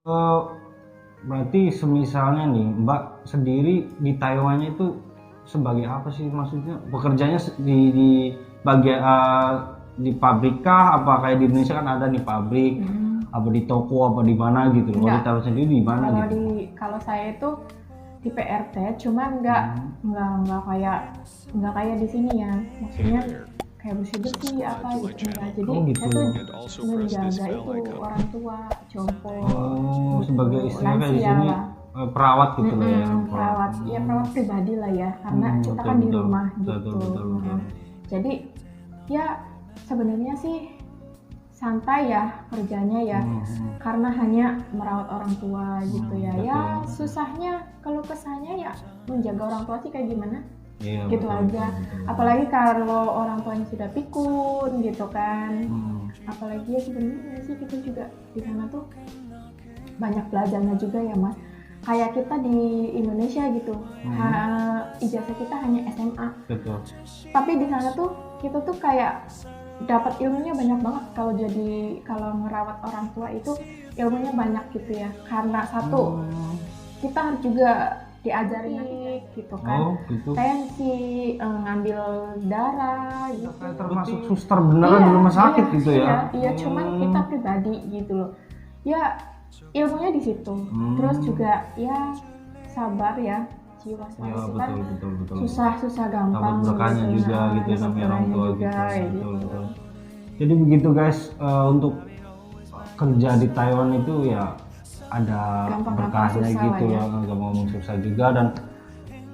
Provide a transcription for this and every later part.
Eh, berarti semisalnya nih Mbak sendiri di Taiwannya itu sebagai apa sih, maksudnya pekerjaannya di bagian di pabrik kah, apa kayak di Indonesia kan ada nih pabrik, apa di toko apa di mana gitu loh. Kalau di Enggak. Taiwan sendiri di mana Kalau gitu? kalau saya itu di PRT, cuman nggak kayak di sini ya. Maksudnya kayak bersih-bersih apa gitu enggak. Jadi Oh gitu. saya tuh menjaga itu orang tua, jompo Oh, gitu, sebagai istilahnya kayak di lansia sini lah. perawat gitu loh ya. Perawat, ya perawat pribadi lah ya, karena kita Betul kan di betul. rumah Betul gitu. betul betul. Jadi ya sebenarnya sih santai ya kerjanya ya, karena hanya merawat orang tua gitu ya. Ya Betul. susahnya kalau kesannya ya menjaga orang tua sih kayak gimana Iya, gitu betul, aja. betul, betul. Apalagi kalau orang tuanya sudah pikun gitu kan. Hmm. Apalagi ya sebenarnya sih kita juga di sana tuh banyak belajarnya juga ya Mas. Kayak kita di Indonesia gitu, ijazah kita hanya SMA. Betul. Tapi di sana tuh kita tuh kayak dapat ilmunya banyak banget. Kalau ngerawat orang tua itu ilmunya banyak gitu ya, karena satu kita harus juga diajarin gitu kan. Oh gitu. Tensi, ngambil darah gitu. Kayak termasuk suster beneran di rumah sakit gitu ya? Iya, cuman kita pribadi gitu loh. Ya ilmunya di situ. Terus juga ya sabar ya, jiwa Ya selalu betul kan betul betul. susah gampang Dapat berkahnya gitu. juga Nah, gitu ya, namanya orang tua juga, gitu. kayak Betul gitu. betul. Jadi begitu guys, untuk kerja di Taiwan itu ya ada Gampang-gampang berkahnya susah gitu lah ya. ya, nggak ngomong susah juga. Dan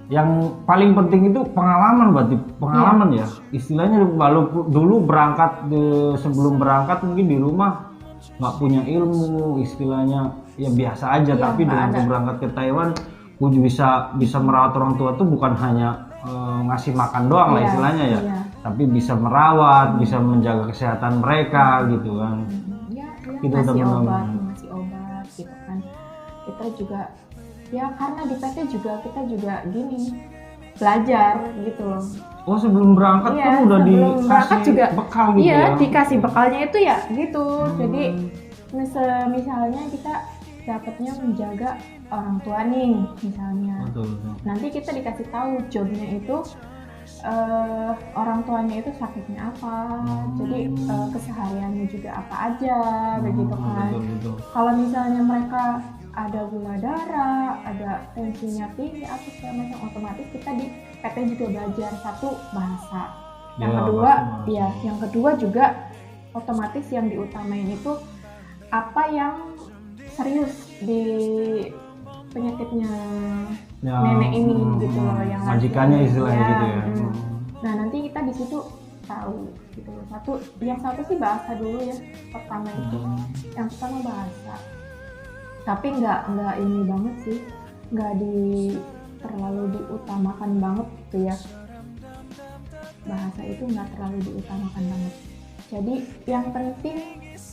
yang paling penting itu pengalaman, berarti pengalaman ya istilahnya. Walaupun dulu sebelum berangkat mungkin di rumah nggak punya ilmu istilahnya ya biasa aja, Iya, tapi nggak dengan ada. berangkat ke Taiwan aku bisa merawat orang tua tuh bukan hanya ngasih makan doang lah Iya, istilahnya ya, iya. tapi bisa merawat, bisa menjaga kesehatan mereka gitu kan. Ya Gitu, ngasih teman-teman. obat gitu kan. Kita juga ya karena di PT juga kita juga gini belajar gitu loh. Oh sebelum berangkat Iya, pun udah sebelum berangkat dikasih juga bekal gitu iya, ya? dikasih bekalnya itu ya gitu. Jadi misalnya kita dapatnya menjaga orang tua nih misalnya. Betul, betul. Nanti kita dikasih tahu jobnya itu orang tuanya itu sakitnya apa. Jadi kesehariannya juga apa aja begitu kan. Betul, betul. Kalau misalnya mereka ada gula darah, ada tensinya tinggi atau segala macam, otomatis kita di PT juga belajar satu bahasa. Yang Ya, kedua, bahasa. ya, yang kedua juga otomatis yang diutamain itu apa yang serius di penyakitnya Ya, nenek ini gitu loh, yang majikannya lagi- istilahnya gitu ya. Nah nanti kita di situ tahu gitu loh. Yang satu sih bahasa dulu ya pertama itu. Yang pertama bahasa. Tapi nggak ini banget sih, nggak terlalu diutamakan banget gitu ya. Bahasa itu nggak terlalu diutamakan banget. Jadi yang penting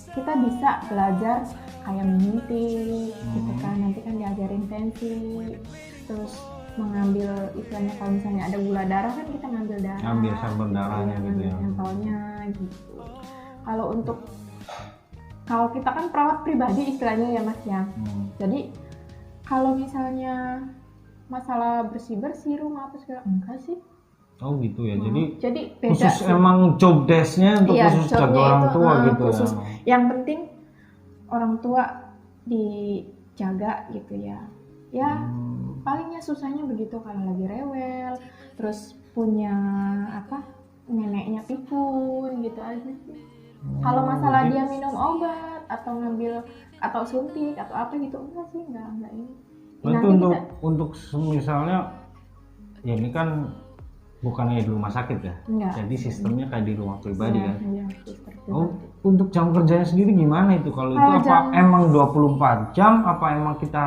kita bisa belajar kayak mimpi gitu kan, nanti kan diajarin tensi, terus mengambil istilahnya kalau misalnya ada gula darah kan kita ngambil darah, Ngambil sampel darahnya gitu ya. sampelnya gitu. Kalau kita kan perawat pribadi istilahnya ya Mas ya. Jadi kalau misalnya masalah bersih rumah apa segala enggak sih. Oh gitu ya. Jadi beda khusus sih. emang job desk-nya untuk Iya, khusus jaga jobnya orang itu, tua gitu khusus. ya. Yang penting orang tua dijaga gitu ya. Ya palingnya susahnya begitu kalau lagi rewel, terus punya neneknya pikun gitu aja sih. Kalau masalah dia minum obat atau ngambil atau suntik atau apa gitu enggak sih, enggak ini. Berarti untuk misalnya ya ini kan bukannya di rumah sakit ya. Enggak. Jadi sistemnya kayak di rumah pribadi kan. Iya, suster Oh, pribadi. untuk jam kerjanya sendiri gimana itu? Kalau itu Kalau apa jam- emang 24 jam, apa emang kita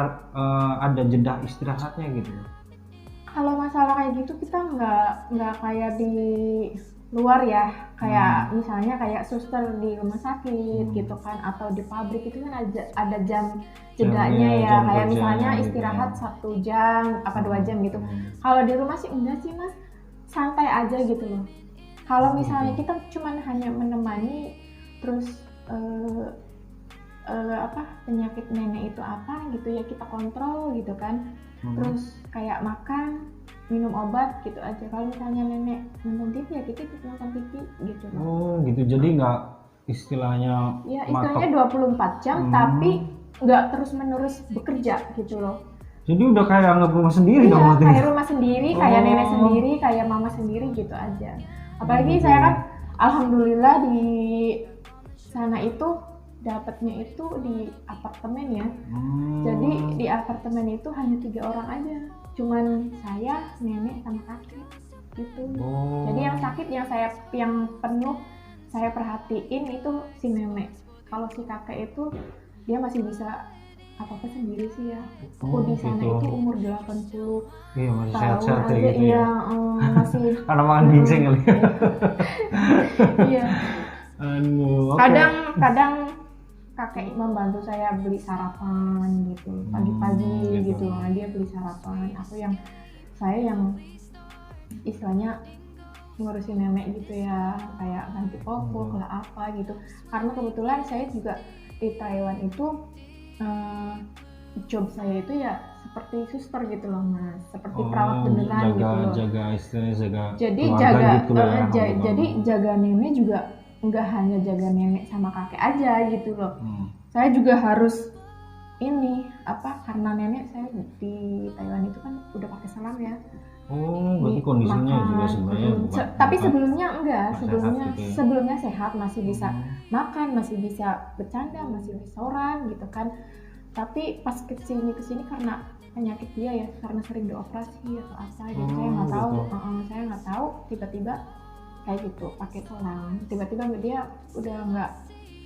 ada jeda istirahatnya gitu? Kalau masalah kayak gitu kita nggak kayak di luar ya, kayak misalnya kayak suster di rumah sakit gitu kan, atau di pabrik itu kan ada jam jedanya ya, jam kayak kerjanya misalnya gitu istirahat ya. 1 jam apa 2 jam gitu. Kalau di rumah sih enggak sih Mas, santai aja gitu loh. Kalau misalnya kita cuman hanya menemani terus penyakit nenek itu apa gitu ya, kita kontrol gitu kan. Terus kayak makan, minum obat gitu aja. Kalau misalnya nenek nonton TV ya kita ikut nonton TV gitu. Oh gitu, jadi nggak istilahnya Ya istilahnya 24 jam tapi nggak terus menerus bekerja gitu loh. Jadi udah kayak anggap rumah sendiri dong. Iya, kayak rumah sendiri, kayak nenek sendiri, kayak mama sendiri gitu aja. Apalagi saya kan alhamdulillah di sana itu dapatnya itu di apartemen ya. Jadi di apartemen itu hanya 3 orang aja. Cuman saya, nenek sama kakek gitu. Jadi yang sakit yang penuh saya perhatiin itu si nenek. Kalau si kakek itu dia masih bisa apa-apa sendiri sih ya. Di sana gitu. itu umur 80 iya, masih tahun sehat-sehat aja gitu iya, ya. masih Karena makan ginseng kali. iya. Okay. Kadang kakek membantu saya beli sarapan gitu pagi-pagi gitu. Nah, dia beli sarapan, saya yang istilahnya ngurusin nenek gitu ya, kayak ganti popok lah apa gitu. Karena kebetulan saya juga di Taiwan itu job saya itu ya seperti suster gitu loh Mas, seperti perawat beneran gitu loh. Jadi jadi jaga nenek juga nggak hanya jaga nenek sama kakek aja gitu loh. Saya juga harus karena nenek saya di Taiwan itu kan udah pakai selang ya. Berarti kondisinya juga sebenarnya tapi sebelumnya enggak, sebelumnya gitu ya? sehat, masih bisa makan, masih bisa bercanda, masih bisa restoran gitu kan. Tapi pas kesini karena penyakit dia ya, karena sering dioperasi atau apa gitu, saya nggak tahu tiba-tiba kayak gitu pakai selang, tiba-tiba dia udah nggak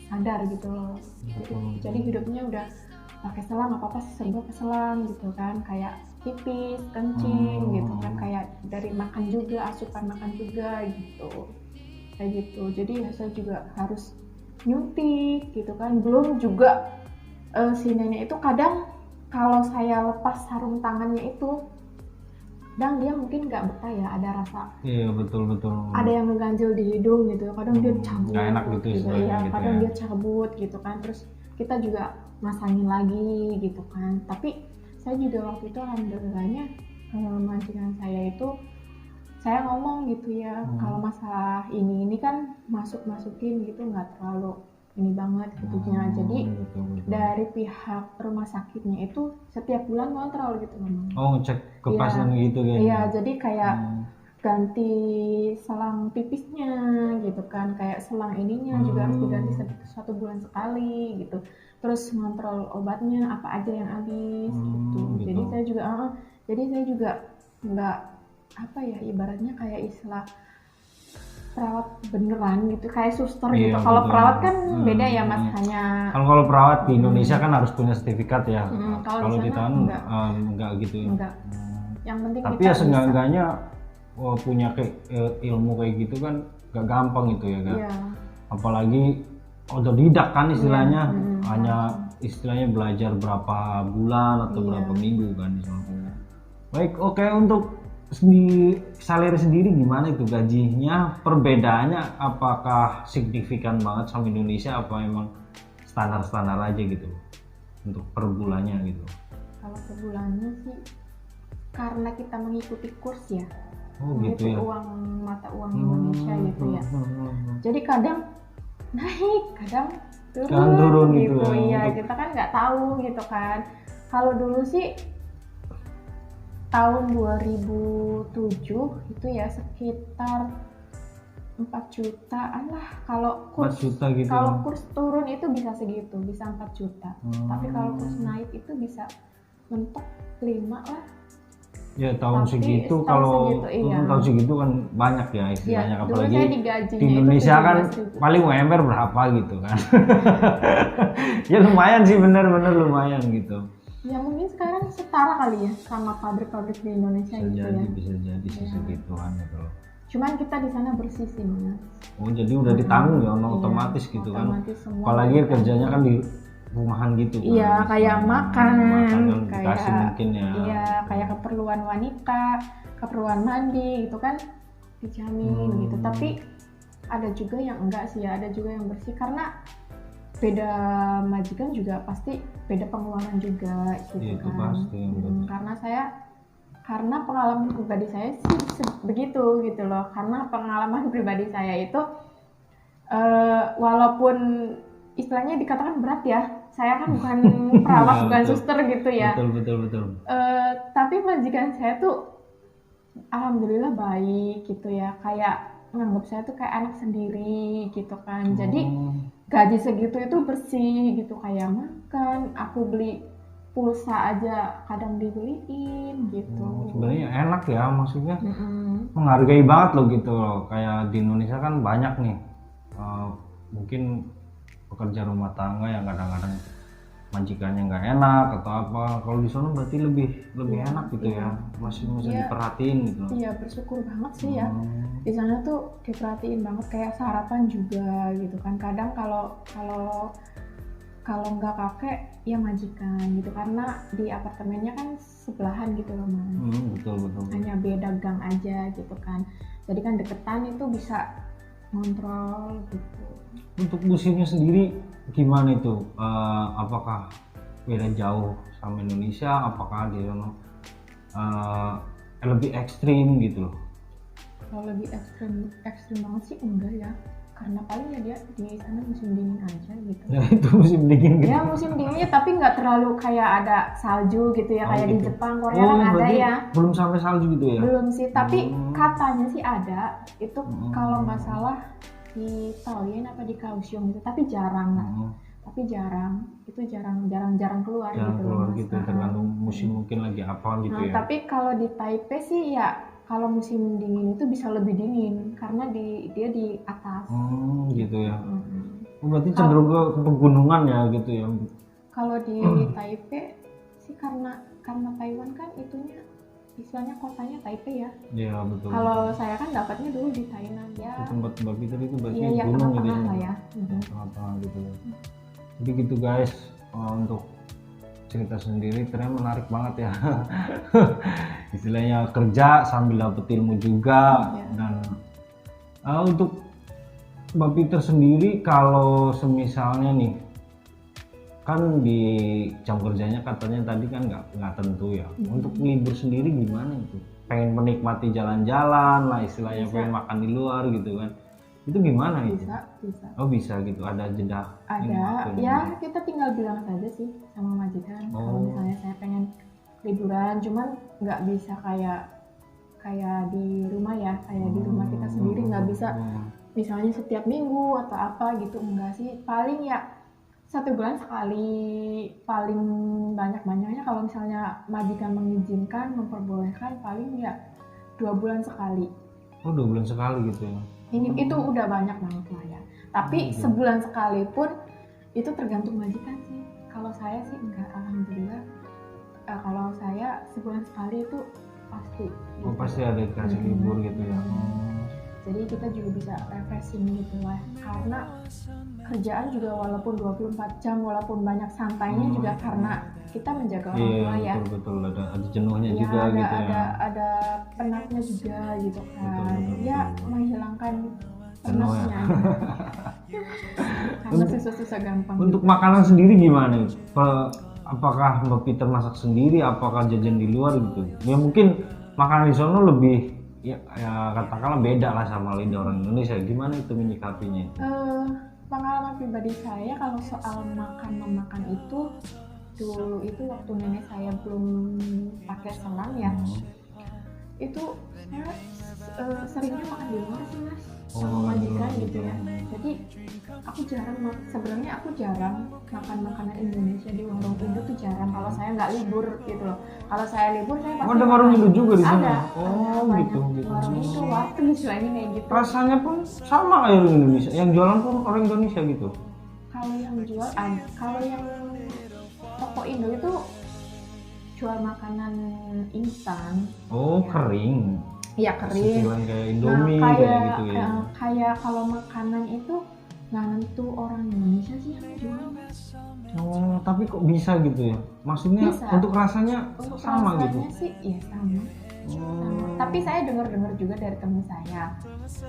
sadar gitu loh. Jadi hidupnya udah pakai selang, apa serba pakai selang gitu kan, kayak pipis, kencing gitu kan, kayak dari makan juga, asupan makan juga gitu, kayak gitu. Jadi saya juga harus nyuntik gitu kan. Belum juga si nenek itu kadang kalau saya lepas sarung tangannya itu, dan dia mungkin nggak betah ya, ada rasa betul ada yang ngeganjel di hidung gitu, kadang dia cabut, nggak enak gitu ya, gitu kadang ya. dia cabut gitu kan. Terus kita juga masangin lagi gitu kan. Tapi saya juga waktu itu alhamdulillahnya majikan saya itu, saya ngomong gitu ya, kalau masalah ini kan masukin gitu, nggak terlalu ini banget gitu ya. Jadi betul. dari pihak rumah sakitnya itu setiap bulan kontrol gitu loh. Ngecek kepastian gitu kan. Iya, jadi kayak ganti selang pipisnya gitu kan, kayak selang ininya juga harus diganti 1 bulan sekali gitu. Terus ngontrol obatnya apa aja yang habis gitu. Jadi saya juga nggak ibaratnya kayak istilah perawat beneran gitu, kayak suster gitu. Kalau perawat kan beda ya Mas, hanya kalau perawat di Indonesia kan harus punya sertifikat ya. Kalau di Taiwan enggak gitu ya. Enggak. Yang penting tapi ya seenggak-enggaknya punya ilmu kayak gitu kan gak gampang gitu ya kan. Apalagi otodidak kan istilahnya, hanya istilahnya belajar berapa bulan atau berapa minggu kan. Baik, oke. Untuk di Saleri sendiri gimana itu gajinya, perbedaannya apakah signifikan banget sama Indonesia, apa emang standar-standar aja gitu untuk per bulannya gitu? Kalau per bulannya sih karena kita mengikuti kurs ya, gitu ya, mata uang Indonesia gitu ya. Jadi kadang naik, kadang turun gitu ya. Kita kan nggak tahu gitu kan. Kalau dulu sih tahun 2007 itu ya sekitar 4 jutaan lah. Kalau kurs 4 juta gitu. Kalau kurs turun itu bisa segitu, bisa 4 juta. Tapi kalau kurs naik itu bisa mentok 5 lah. Ya tahun segitu tahun segitu kan banyak ya istilahnya, apalagi di Indonesia kan paling UMR berapa gitu kan. Ya lumayan sih, bener-bener lumayan gitu. Ya mungkin sekarang setara kali ya sama pabrik-pabrik di Indonesia bisa jadi segituan gitu loh. Cuman kita di sana bersih sih Mas. Jadi udah ditanggung ya, otomatis gitu kan. Apalagi kerjanya kan di rumahan gitu kan. Iya, kayak makan kayak mungkin ya. Iya, kayak keperluan wanita, keperluan mandi gitu kan dijamin gitu. Tapi ada juga yang enggak sih ya, ada juga yang bersih karena beda majikan juga pasti beda pengeluaran juga gitu Itu kan. pasti. Karena pengalaman pribadi saya sih begitu gitu loh. Karena pengalaman pribadi saya itu walaupun istilahnya dikatakan berat ya, saya kan bukan perawat, bukan suster gitu ya. Betul. Tapi majikan saya tuh alhamdulillah baik gitu ya, kayak menganggap saya tuh kayak anak sendiri gitu kan. Jadi gaji segitu itu bersih gitu, kayak makan, aku beli pulsa aja kadang dibeliin gitu. Sebenarnya enak ya, maksudnya menghargai banget loh gitu loh. Kayak di Indonesia kan banyak nih mungkin pekerja rumah tangga yang kadang-kadang majikannya nggak enak atau apa. Kalau di sana berarti lebih enak gitu ya, masih diperhatiin gitu. Iya, bersyukur banget sih ya. Di sana tuh diperhatiin banget, kayak sarapan juga gitu kan. Kadang kalau nggak kakek ya majikan gitu, karena di apartemennya kan sebelahan gitu loh Mas. Betul. Hanya beda gang aja gitu kan. Jadi kan deketan itu bisa ngontrol gitu. Untuk musimnya sendiri gimana itu? Apakah beda jauh sama Indonesia? Apakah di sana lebih ekstrim gitu loh? Kalau lebih ekstrim banget sih enggak ya, karena paling ya dia di sana musim dingin aja gitu. Ya itu musim dingin gitu. Ya musim dinginnya, tapi nggak terlalu kayak ada salju gitu ya, kayak gitu. di Jepang, Korea kan ada ya. Belum sampai salju gitu ya? Belum sih, tapi katanya sih ada. Itu kalau nggak salah di Taoyuan apa di Kaohsiung gitu, tapi jarang lah. Tapi jarang keluar gitu. Tergantung musim mungkin lagi apa gitu ya. Tapi kalau di Taipei sih ya, kalau musim dingin itu bisa lebih dingin karena dia di atas. Gitu ya. Berarti cenderung ke pegunungan ya gitu ya. Kalau di Taipei sih karena Taiwan kan itunya istilahnya kotanya Taipei ya. Iya betul. Kalau saya kan dapatnya dulu di Thailand ya. Di tempat Mbak Peter itu berarti iya, gunung gitu ya. Lah ya. Tengah-tengah gitu. Jadi gitu guys, untuk cerita sendiri ternyata menarik banget ya. Istilahnya kerja sambil dapet ilmu juga. Dan untuk Mbak Peter sendiri, kalau semisalnya nih kan di jam kerjanya katanya tadi kan nggak tentu ya. Untuk libur sendiri gimana itu? Pengen menikmati jalan-jalan lah istilahnya, pengen makan di luar gitu kan. Itu gimana itu? Bisa. Oh bisa gitu, ada jeda? Ada, ya kita tinggal bilang saja sih sama majikan. Kalau misalnya saya pengen liburan, cuman nggak bisa kayak di rumah ya, kayak di rumah kita sendiri nggak bisa. Misalnya setiap minggu atau apa gitu, enggak sih. Paling ya 1 bulan sekali, paling banyak-banyaknya kalau misalnya majikan mengizinkan, memperbolehkan, paling ya 2 bulan sekali. Oh 2 bulan sekali gitu ya? Itu udah banyak banget lah ya. Tapi sebulan sekali pun itu tergantung majikan sih. Kalau saya sih enggak, alhamdulillah. Kalau saya sebulan sekali itu pasti. Oh pasti ada dikasih libur gitu ya. Jadi kita juga bisa refreshing gitu lah. Karena kerjaan juga walaupun 24 jam, walaupun banyak santainya juga karena kita menjaga orang tua ya. Betul, ada jenuhnya ya, juga gitu ya. Ada penatnya juga gitu kan. Betul. Menghilangkan penatnya. Karena susah-susah gampang. Untuk makanan sendiri gimana? Apakah Mbak Peter masak sendiri? Apakah jajan di luar gitu? Ya mungkin makanan di sana lebih ya katakanlah beda lah sama lidah orang Indonesia. Gimana itu menyikapinya? Pengalaman pribadi saya kalau soal makan itu dulu itu waktu nenek saya belum pakai selang ya, itu saya seringnya makan di luar sih Mas, sama majikan gitu ya. Jadi sebenarnya aku jarang makan makanan Indonesia di warung Indo tuh jarang. Kalau saya nggak libur gitu loh. Kalau saya libur saya pasti ada warung Indo juga di sana. Ada gitu. Warung Indo, warteg istilahnya kayak gitu. Rasanya pun sama kayak orang Indonesia. Yang jualan pun orang Indonesia gitu. Kalau yang jual kalau yang toko Indo itu jual makanan instan. Oh kering. Iya kering. Kayak Indomie kayak gitu ya. Kayak kalau makanan itu nggak nentu orang Indonesia sih yang jual. Oh tapi kok bisa gitu ya? Maksudnya bisa. Untuk rasanya sama gitu? Rasanya sih ya sama. Sama. Tapi saya dengar juga dari teman saya.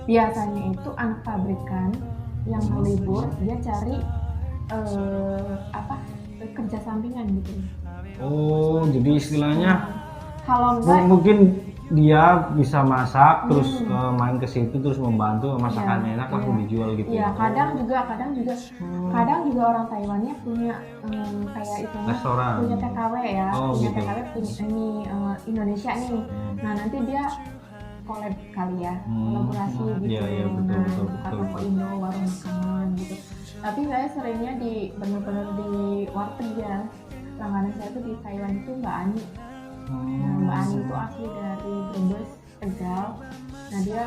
Biasanya itu anak pabrikan yang mau libur dia cari apa kerja sampingan gitu. Oh, jadi istilahnya Kalau enggak mungkin dia bisa masak terus main ke situ terus membantu masakannya enak langsung dijual gitu. Iya, kadang juga orang Taiwannya punya kayak itu restoran, punya TKW ya, Oh, punya gitu. TKW punya ini Indonesia nih. Nah nanti dia collab kali ya, kolaborasi gitu. Iya, betul, Nah, betul, buka betul. toko Indo, warung makanan gitu. Tapi saya seringnya bener-bener di warteg ya. Langganan saya tuh di Taiwan itu Mbak Ani. Nah, Mbak Ani itu asli dari Brebes, Tegal. Nah dia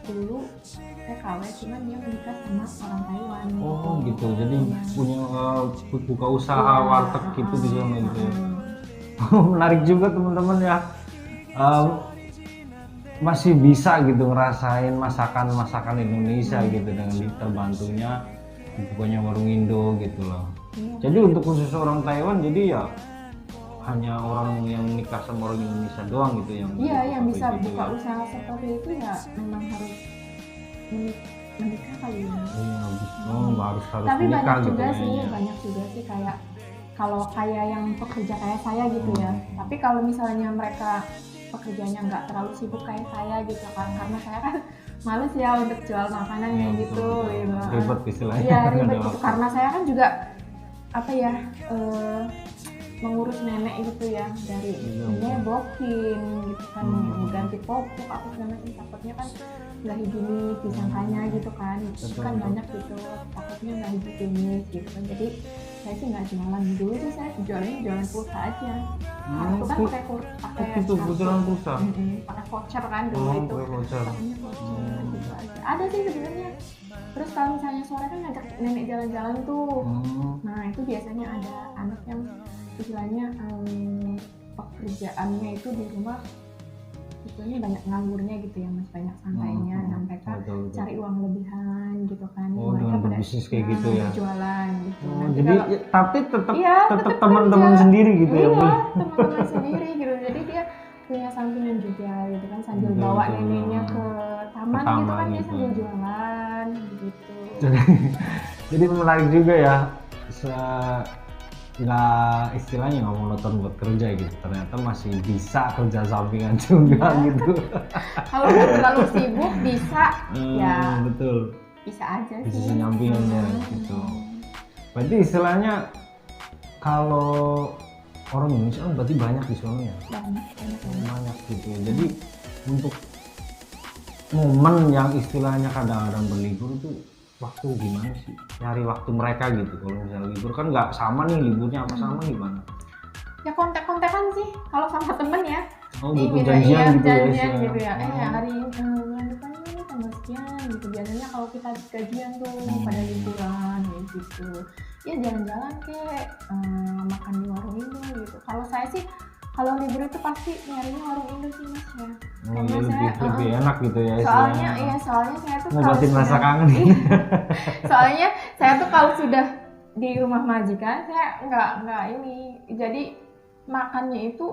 dulu TKW, cuman dia menikah sama orang Taiwan. Oh gitu, jadi Iya. punya buka usaha Iya, warteg gitu di sana gitu ya. heeh. Menarik juga teman-teman ya. Masih bisa gitu ngerasain masakan Indonesia gitu dengan terbantunya pokoknya warung Indo gitu loh. Iya. Jadi untuk khusus orang Taiwan jadi ya hanya orang yang nikah sama orang Indonesia doang gitu yang Iya, yang bisa gitu buka ya. usaha seperti itu ya memang harus menikah kali ya. Iya, harus Tapi menikah banyak gitu juga sih, kayaknya. banyak juga sih kayak kalau kayak yang pekerja kayak saya gitu ya. Tapi kalau misalnya mereka pekerjaannya nggak terlalu sibuk kayak saya gitu kan, karena saya kan males ya untuk jual makanan kayak Iya, gitu. betul. Gitu. Ribet istilahnya. Iya ribet Ada gitu. waktu. Karena saya kan juga apa ya mengurus nenek gitu ya dari Iya, nyebokin gitu kan, ganti popok apa segala macam, takutnya kan nggak higienis disangkanya gitu kan, itu kan banyak gitu takutnya nggak higienis gitu kan. Jadi saya sih nggak jualan dulu sih, saya jualan pulsa aja. Kartu kan pakai itu kebetulan pulsa. pakai voucher kan dulu itu. pakai voucher. Pakainya voucher gitu aja. Ada sih sebenarnya. Terus kalau misalnya sore kan ngajak nenek jalan-jalan tuh. Nah itu biasanya ada anak yang istilahnya pekerjaannya itu di rumah istilahnya banyak nganggurnya gitu ya mas, banyak santainya. Nah mereka Betul. cari uang lebihan gitu kan. Oh, mereka dengan berbisnis kayak gitu ya. jualan gitu. Oh, Nanti jadi kalau- tapi tetap Iya, tetap tetap teman-teman kerja. sendiri gitu ya, Iya, Bu? teman-teman sendiri gitu. Jadi dia punya sampingan juga gitu kan, sambil Betul, bawa betul. neneknya ke taman, gitu taman kan, dia gitu. sambil jualan gitu. Jadi menarik juga ya, nggak istilahnya nggak monoton buat kerja gitu, ternyata masih bisa kerja sampingan juga Iya. gitu. Kalau nggak terlalu sibuk bisa, ya Betul, bisa aja sih. bisa nyampingannya gitu. Berarti istilahnya kalau orang Indonesia kan berarti banyak di sana ya, Banyak. banyak gitu ya. Jadi untuk momen yang istilahnya kadang-kadang berlibur itu waktu gimana sih, nyari waktu mereka gitu. Kalau misalnya libur kan nggak sama nih liburnya, apa sama gimana? Ya kontak-kontakan sih kalau sama temen ya. Oh Nih, gitu, beda, janjian iya, gitu ya janjian istilahnya. gitu ya. Oh. Hari ini bulan depan ini tanggal sekian gitu. Biasanya kalau kita gajian tuh pada liburan kayak gitu. Ya jalan-jalan kek, makan di warung Indo gitu. Kalau saya sih kalau libur itu pasti nyarinya warung Indo sih mas ya. Oh, Karena iya, saya lebih enak gitu ya soalnya istilahnya. soalnya saya tuh Ngobatin rasa sudah- kangen. soalnya saya tuh kalau sudah di rumah majikan saya nggak ini, jadi makannya itu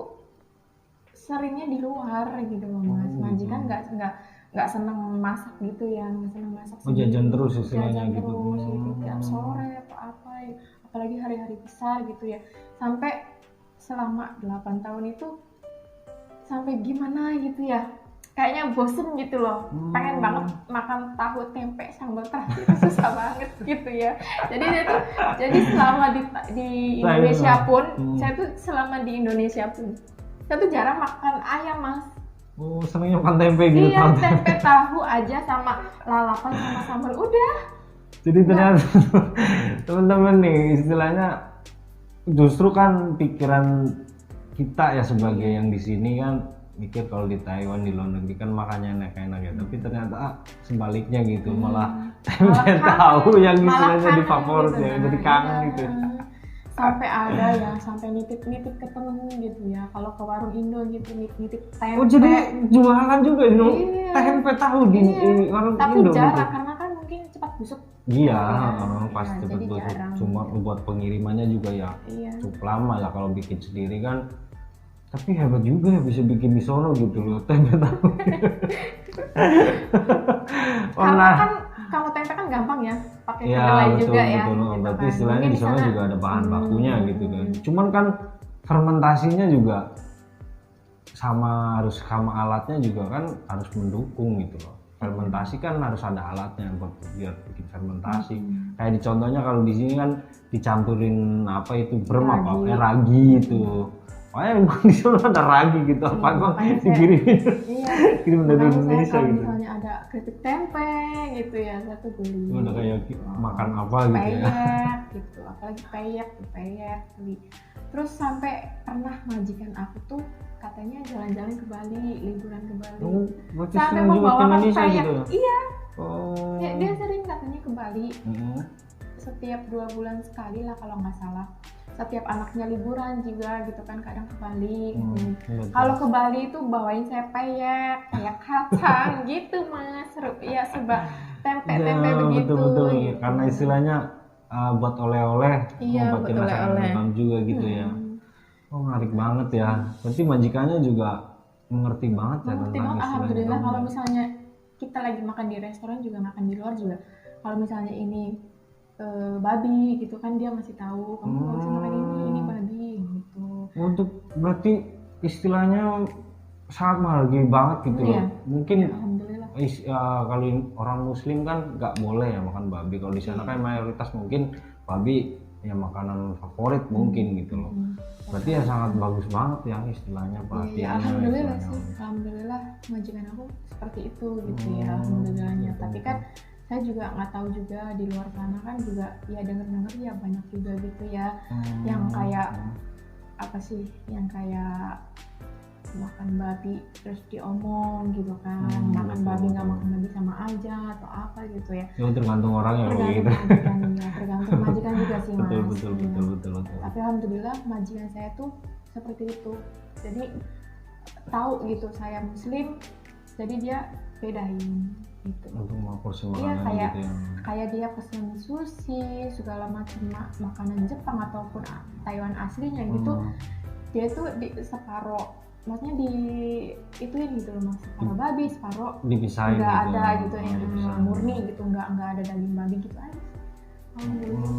seringnya di luar gitu loh mas. Oh, Majikan gitu. nggak seneng masak gitu ya, nggak seneng masak Oh, jajan terus istilahnya jajan gitu. terus gitu tiap sore apa ya, apalagi hari-hari besar gitu ya. Sampai selama 8 tahun itu sampai gimana gitu ya, kayaknya bosen gitu loh, pengen banget makan tahu tempe sambal terasi itu susah banget gitu ya. Jadi selama di Indonesia pun saya tuh selama di Indonesia pun saya tuh jarang makan ayam mas. Oh, senengnya makan tempe gitu. Iya, tahu. tempe tahu aja sama lalapan sama sambal udah. Jadi ternyata teman-teman nih istilahnya justru kan pikiran kita ya sebagai yang di sini kan mikir kalau di Taiwan di luar negeri kan makannya enak-enak ya, tapi ternyata sebaliknya gitu, malah tempe tahu yang istilahnya di favorit gitu, ya, nah, jadi kangen iya. gitu. Sampai ada yang sampai nitip-nitip ke temen gitu ya, kalau ke warung Indo gitu nitip tempe. Oh jadi jualan juga itu Iya. tempe tahu di warung Tapi Indo jarang gitu. karena kan mungkin cepat busuk. Iya, Iya, pasti jadi cepet busuk. jarang. Cuma buat pengirimannya juga ya Iya. cukup lama lah kalau bikin sendiri kan. Tapi hebat juga ya bisa bikin di sono gitu loh tempe tahu. Karena kan Kalau tempe kan gampang ya, pakai Ya kedelai betul juga ya. betul. Gitu Berarti kan. istilahnya Mungkin di sana juga ada bahan bakunya gitu kan. Cuman kan fermentasinya juga harus sama alatnya juga kan harus mendukung gitu loh. Fermentasi kan harus ada alatnya buat biar bikin fermentasi. Kayak di contohnya kalau di sini kan dicampurin apa itu ragi itu. Makanya di sana ada ragi gitu. Apa bang dikirimin? Iya. Kirim dari Makanya Indonesia kalau gitu. misalnya ada keripik tempe gitu ya, saya tuh beli. Udah kayak makan apa gitu ya. Peyek gitu, apalagi peyek beli. Terus sampai pernah majikan aku tuh katanya jalan-jalan ke Bali, liburan ke Bali. Berarti Sampai sering juga ke membawakan Indonesia peyek. gitu. Iya. Oh. Dia sering katanya ke Bali. Mm-hmm. Setiap 2 bulan sekali lah kalau nggak salah. Setiap anaknya liburan juga gitu kan, kadang ke Bali gitu. Kalau ke Bali itu bawain saya peyek kacang gitu mas, ya sebab tempe begitu. Betul. Gitu. Karena istilahnya buat oleh-oleh, Iya, ngobatin buat rasa oleh-oleh. kangen juga gitu ya. Oh menarik banget ya. Berarti majikannya juga mengerti banget ya Mengerti tentang banget, istilahnya. alhamdulillah. Kalau kamu. misalnya kita lagi makan di restoran juga, makan di luar juga, kalau misalnya ini babi gitu kan, dia masih tahu kamu nggak bisa makan ini babi gitu. Untuk berarti istilahnya sangat menghargai banget gitu Iya. loh. Mungkin Ya, alhamdulillah. kalau orang muslim kan nggak boleh ya makan babi. Kalau di sana kan mayoritas mungkin babi ya makanan favorit mungkin gitu loh. Berarti ya sangat bagus banget ya istilahnya Ya, pelatihannya. alhamdulillah istilahnya. sih, alhamdulillah majikan aku seperti itu gitu ya, alhamdulillahnya. Tapi kan saya juga nggak tahu juga di luar sana kan juga ya, dengar ya banyak juga gitu ya yang kayak apa sih, yang kayak makan babi terus diomong gitu kan, makan babi nggak makan babi sama aja atau apa gitu ya. Ya tergantung orang ya kalau gitu. Tergantung majikan juga sih mas. Betul. Tapi alhamdulillah majikan saya tuh seperti itu, jadi tahu gitu saya muslim, jadi dia bedain gitu. Untuk memporsi Iya, makanan gitu ya. kayak dia pesen sushi segala macam makanan Jepang ataupun Taiwan aslinya gitu, dia tuh di separuh, maksudnya di ituin gitu loh mas, separuh babi separuh Dipisahin nggak gitu. ada gitu yang dipisahin. murni gitu, nggak ada daging babi gitu aja. Alhamdulillah.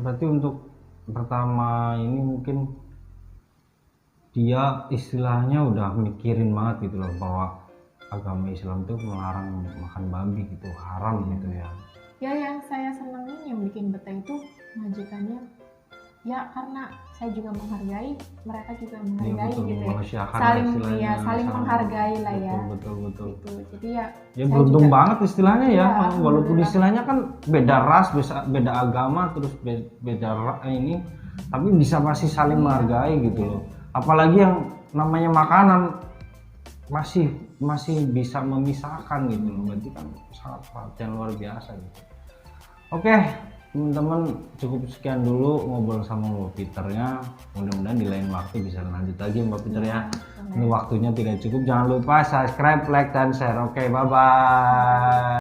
Berarti untuk pertama ini mungkin dia istilahnya udah mikirin banget gitu loh bahwa agama Islam tuh melarang makan babi gitu, haram gitu ya. Ya yang saya senangin yang bikin betah itu majikannya ya, karena saya juga menghargai, mereka juga menghargai betul, gitu ya, memanusiakan saling istilahnya, saling sama- menghargai lah ya. betul. Gitu. Jadi ya Ya saya beruntung juga- banget istilahnya ya, Iya, walaupun alhamdulillah. istilahnya kan beda ras, beda agama, terus beda ini, tapi bisa masih saling menghargai gitu loh. Apalagi yang namanya makanan masih bisa memisahkan gitu loh, berarti kan sangat perhatian luar biasa gitu. Oke teman-teman, cukup sekian dulu ngobrol sama Mbak Peternya. Mudah-mudahan di lain waktu bisa lanjut lagi Mbak Peter ya. Ini waktunya tidak cukup, jangan lupa subscribe, like, dan share. Oke, bye-bye.